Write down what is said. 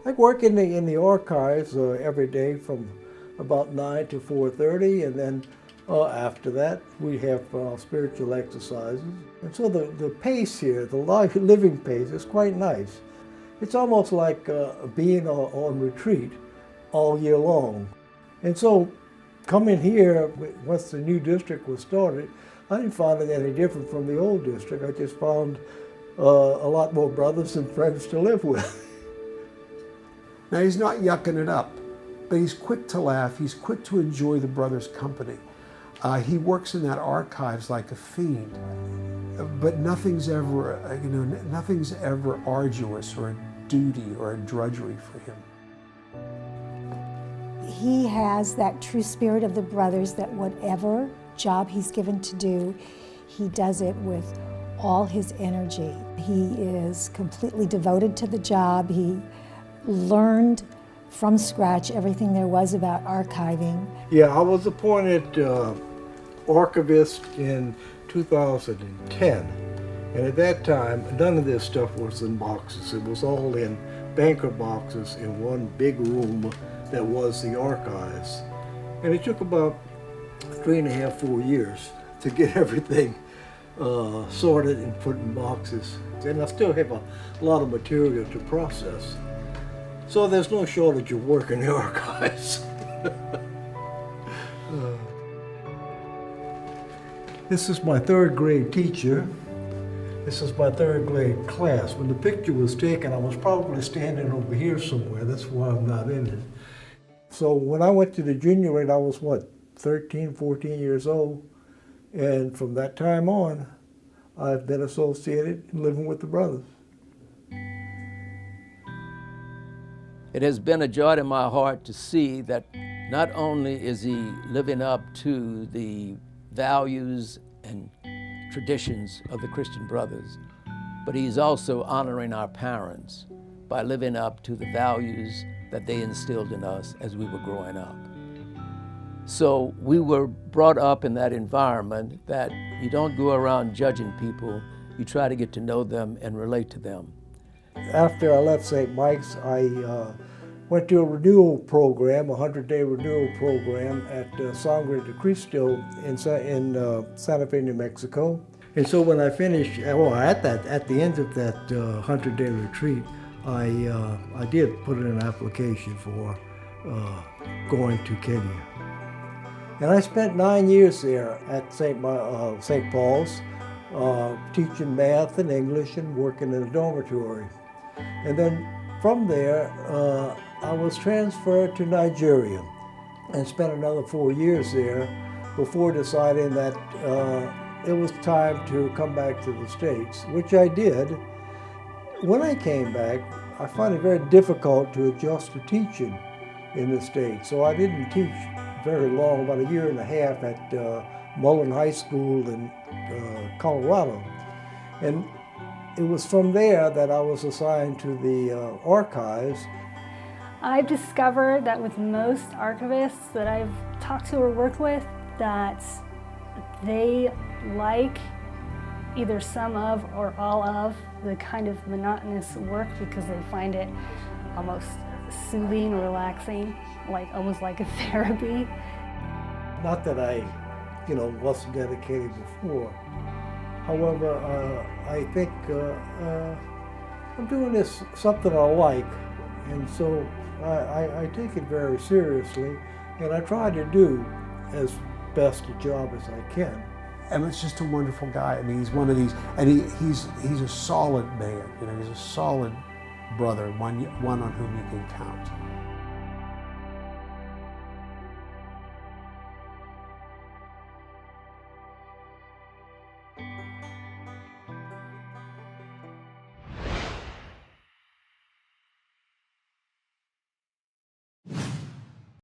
I work in the archives every day from about 9 to 4:30, and then after that we have spiritual exercises. And so the pace here, the living pace, is quite nice. It's almost like being on retreat all year long. And so coming here, once the new district was started, I didn't find it any different from the old district. I just found a lot more brothers and friends to live with. Now, he's not yucking it up, but he's quick to laugh. He's quick to enjoy the brothers' company. He works in that archives like a fiend, but nothing's ever, nothing's ever arduous or a duty or a drudgery for him. He has that true spirit of the brothers that whatever job he's given to do, he does it with all his energy. He is completely devoted to the job. He learned from scratch everything there was about archiving. Yeah, I was appointed archivist in 2010, and at that time none of this stuff was in boxes. It was all in banker boxes in one big room that was the archives. And it took about 3.5, 4 years to get everything sorted and put in boxes. And I still have a lot of material to process. So there's no shortage of work in the archives. This is my 3rd grade teacher. This is my 3rd grade class. When the picture was taken, I was probably standing over here somewhere. That's why I'm not in it. So when I went to the junior grade, I was, 13, 14 years old. And from that time on, I've been associated and living with the brothers. It has been a joy to my heart to see that not only is he living up to the values and traditions of the Christian brothers, but he's also honoring our parents by living up to the values that they instilled in us as we were growing up. So we were brought up in that environment that you don't go around judging people, you try to get to know them and relate to them. After I left St. Mike's, I went to a renewal program, a 100-day renewal program at Sangre de Cristo in Santa Fe, New Mexico. And so when I finished, at the end of that 100-day retreat, I did put in an application for going to Kenya. And I spent 9 years there at St. Paul's, teaching math and English and working in a dormitory. And then from there, I was transferred to Nigeria and spent another 4 years there before deciding that it was time to come back to the States, which I did. When I came back, I found it very difficult to adjust to teaching in the States. So I didn't teach very long, about 1.5 years at Mullen High School in Colorado. And it was from there that I was assigned to the archives. I've discovered that with most archivists that I've talked to or worked with, that they like either some of or all of the kind of monotonous work because they find it almost soothing or relaxing, almost like a therapy. Not that I, wasn't dedicated before. However, I think I'm doing this something I like, and so I take it very seriously, and I try to do as best a job as I can. Emmet's just a wonderful guy. I mean, he's one of these, and he's a solid man. He's a solid brother, one on whom you can count.